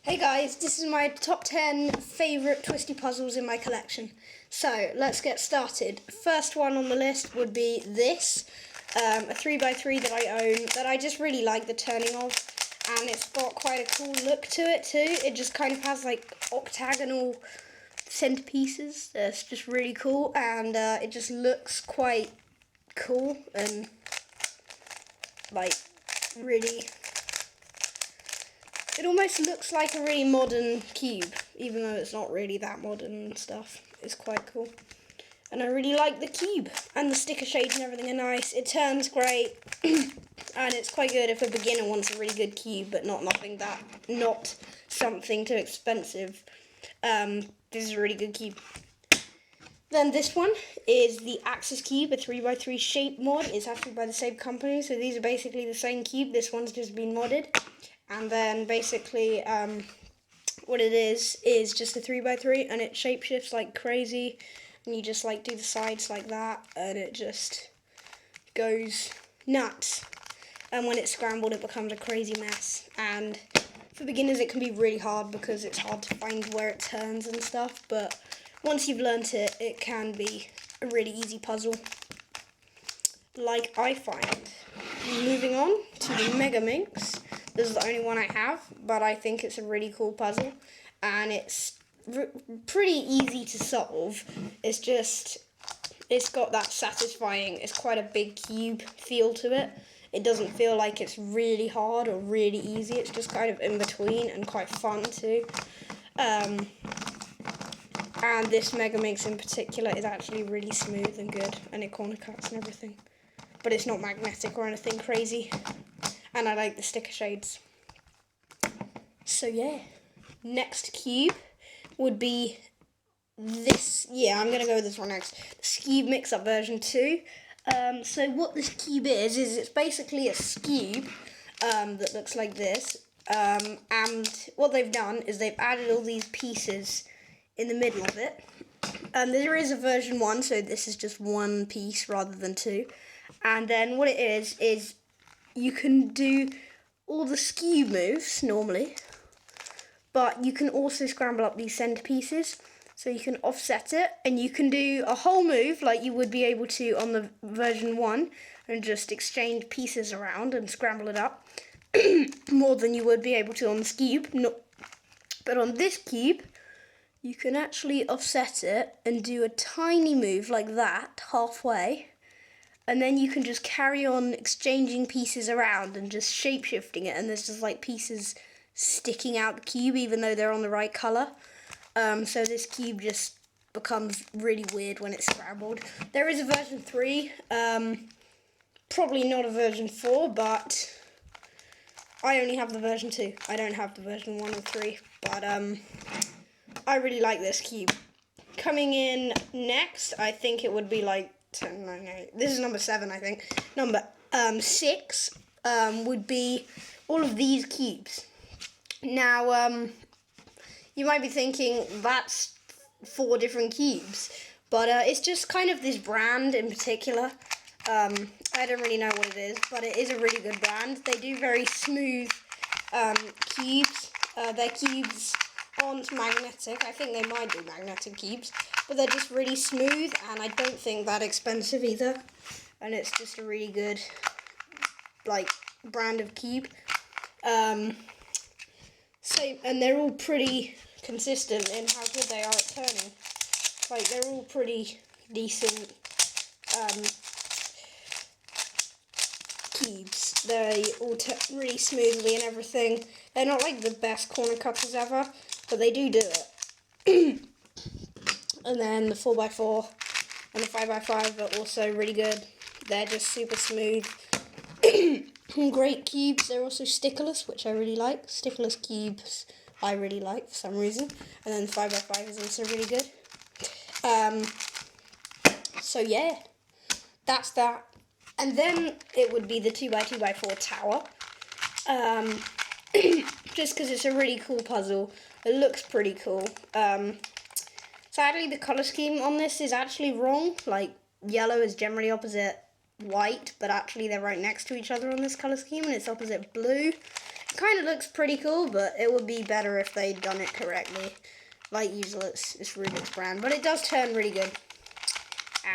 Hey guys, this is my top 10 favourite Twisty puzzles in my collection. So, let's get started. First one on the list would be this, a 3x3 that I own, that I just really like the turning of, and it's got quite a cool look to it too. It just kind of has like octagonal centerpieces. It's just really cool, and it just looks quite cool and like really... It almost looks like a really modern cube, even though it's not really that modern and stuff. It's quite cool. And I really like the cube. And the sticker shades and everything are nice. It turns great. And it's quite good if a beginner wants a really good cube, but not something too expensive. This is a really good cube. Then this one is the Axis Cube, a 3x3 shape mod. It's actually by the same company, so these are basically the same cube. This one's just been modded. And then basically what it is just a 3x3, and it shapeshifts like crazy, and you just like do the sides like that, and it just goes nuts. And when it's scrambled, it becomes a crazy mess. And for beginners, it can be really hard because it's hard to find where it turns and stuff. But once you've learnt it, it can be a really easy puzzle, like I find. Moving on to the Mega Minx. This is the only one I have, but I think it's a really cool puzzle, and it's pretty easy to solve. It's got that satisfying, it's quite a big cube feel to it. It doesn't feel like it's really hard or really easy, it's just kind of in between and quite fun too. And this Mega Minx in particular is actually really smooth and good, and it corner cuts and everything. But it's not magnetic or anything crazy. And I like the sticker shades. So yeah, next cube would be this. Yeah, I'm going to go with this one next. The Cube Mix-Up version 2. So what this cube is it's basically a cube that looks like this. And what they've done is they've added all these pieces in the middle of it. There is a version 1, so this is just one piece rather than two. And then what it is you can do all the skew moves normally, but you can also scramble up these centerpieces, so you can offset it, and you can do a whole move like you would be able to on the version 1 and just exchange pieces around and scramble it up more than you would be able to on this cube. But on this cube, you can actually offset it and do a tiny move like that halfway. And then you can just carry on exchanging pieces around and just shape-shifting it. And there's just like pieces sticking out the cube even though they're on the right colour. So this cube just becomes really weird when it's scrambled. There is a version 3. Probably not a version 4, but I only have the version 2. I don't have the version 1 or 3. But I really like this cube. Coming in next, I think it would be like 10, 9, 8. This is number 7, I think. Number 6 would be all of these cubes. Now, you might be thinking that's 4 different cubes, but it's just kind of this brand in particular. I don't really know what it is, but it is a really good brand. They do very smooth cubes. Their cubes aren't magnetic. I think they might be magnetic cubes, but they're just really smooth, and I don't think that expensive either. And it's just a really good, like, brand of cube. And they're all pretty consistent in how good they are at turning. Like, they're all pretty decent cubes. They all turn really smoothly and everything. They're not like the best corner cutters ever, but they do it. And then the 4x4 and the 5x5 are also really good. They're just super smooth. Great cubes. They're also stickerless, which I really like. Stickerless cubes I really like for some reason. And then the 5x5 is also really good. So yeah, that's that. And then it would be the 2x2x4 tower. Just because it's a really cool puzzle. It looks pretty cool. Sadly, the colour scheme on this is actually wrong. Like, yellow is generally opposite white, but actually they're right next to each other on this colour scheme, and it's opposite blue. kind of looks pretty cool, but it would be better if they'd done it correctly. Like usual, it's Rubik's brand, but it does turn really good.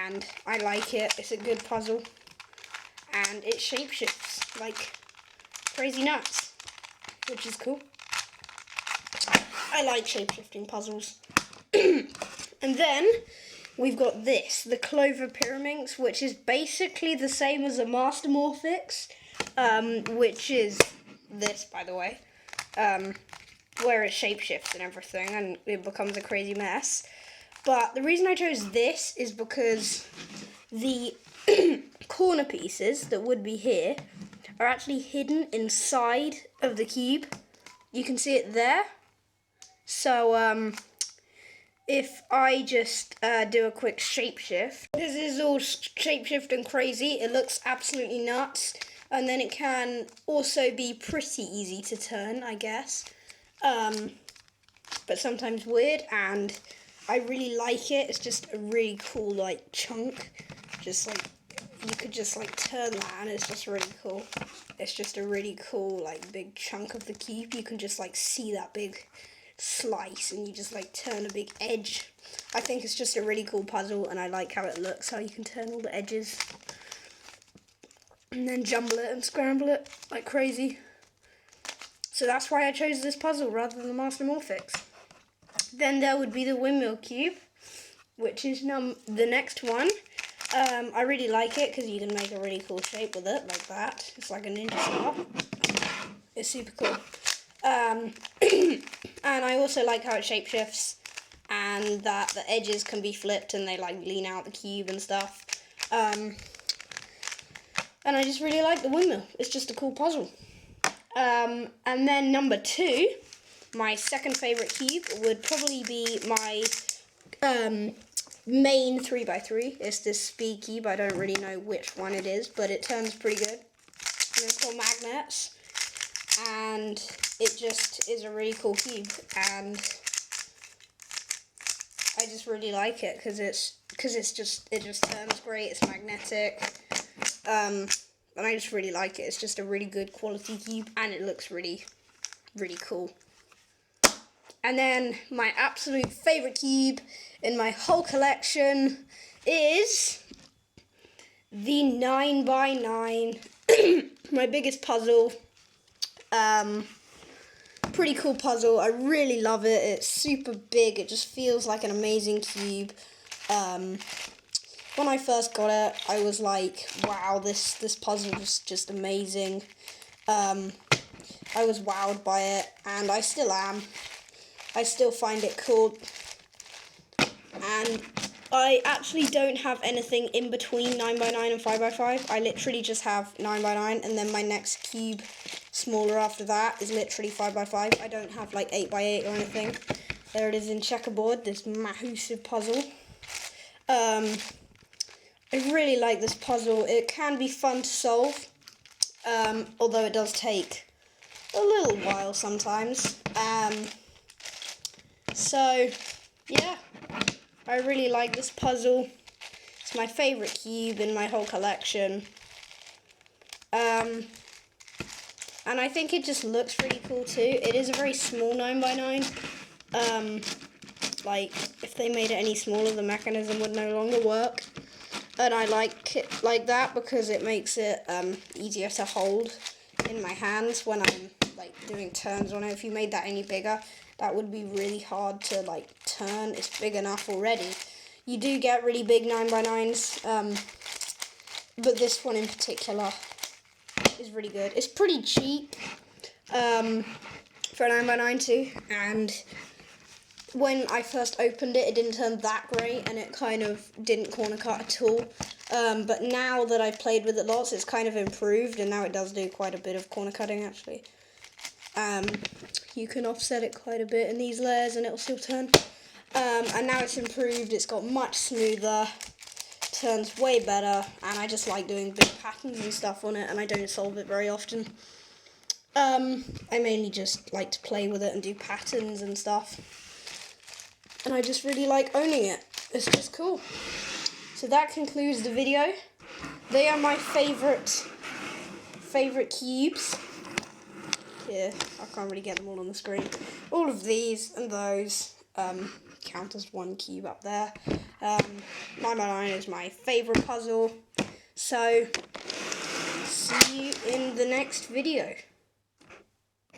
And I like it. It's a good puzzle. And it shapeshifts like crazy nuts, which is cool. I like shapeshifting puzzles. And then we've got this, the Clover Pyraminx, which is basically the same as a Master Morphix, which is this, by the way, where it shapeshifts and everything, and it becomes a crazy mess. But the reason I chose this is because the corner pieces that would be here are actually hidden inside of the cube. You can see it there. So, if I just do a quick shapeshift, this is all shapeshift and crazy. It looks absolutely nuts. And then it can also be pretty easy to turn, I guess. But sometimes weird, and I really like it. It's just a really cool, like, chunk. Just, like, you could just, like, turn that, and it's just really cool. It's just a really cool, like, big chunk of the cube. You can just, like, see that big slice, and you just, like, turn a big edge. I think it's just a really cool puzzle, and I like how it looks, how you can turn all the edges. And then jumble it and scramble it like crazy. So that's why I chose this puzzle rather than the Master Morphix. Then there would be the Windmill Cube, which is the next one. I really like it because you can make a really cool shape with it, like that. It's like a ninja star. It's super cool. And I also like how it shapeshifts, and that the edges can be flipped and they like lean out the cube and stuff. And I just really like the windmill. It's just a cool puzzle. And then number 2, my second favourite cube would probably be my main 3x3. It's this speed cube. I don't really know which one it is, but it turns pretty good. And it's called Magnets. And it just is a really cool cube. And I just really like it because it just turns great. It's magnetic. And I just really like it. It's just a really good quality cube, and it looks really, really cool. And then my absolute favourite cube in my whole collection is the 9x9. My biggest puzzle. Pretty cool puzzle. I really love it. It's super big. It just feels like an amazing cube. When I first got it, I was like, wow, this puzzle is just amazing. I was wowed by it, and I still am. I still find it cool. And I actually don't have anything in between 9x9 and 5x5. I literally just have 9x9, and then my next cube, smaller after that, is literally 5x5. I don't have like 8x8 or anything. There it is in checkerboard, this massive puzzle. I really like this puzzle. It can be fun to solve, although it does take a little while sometimes. So, yeah, I really like this puzzle. It's my favourite cube in my whole collection. And I think it just looks really cool too. It is a very small 9x9. Like, if they made it any smaller, the mechanism would no longer work. And I like it like that because it makes it easier to hold in my hands when I'm like doing turns on it. If you made that any bigger, that would be really hard to like turn. It's big enough already. You do get really big 9x9s, but this one in particular is really good. It's pretty cheap for a 9x9 too, and when I first opened it, it didn't turn that great, and it kind of didn't corner cut at all. But now that I've played with it lots, it's kind of improved, and now it does do quite a bit of corner cutting, actually. You can offset it quite a bit in these layers, and it'll still turn. And now it's improved, it's got much smoother, turns way better, and I just like doing big patterns and stuff on it, and I don't solve it very often. I mainly just like to play with it and do patterns and stuff. And I just really like owning it. It's just cool. So that concludes the video. They are my favourite cubes. here. I can't really get them all on the screen. All of these and those count as one cube up there. 9x9 is my favourite puzzle. So, see you in the next video.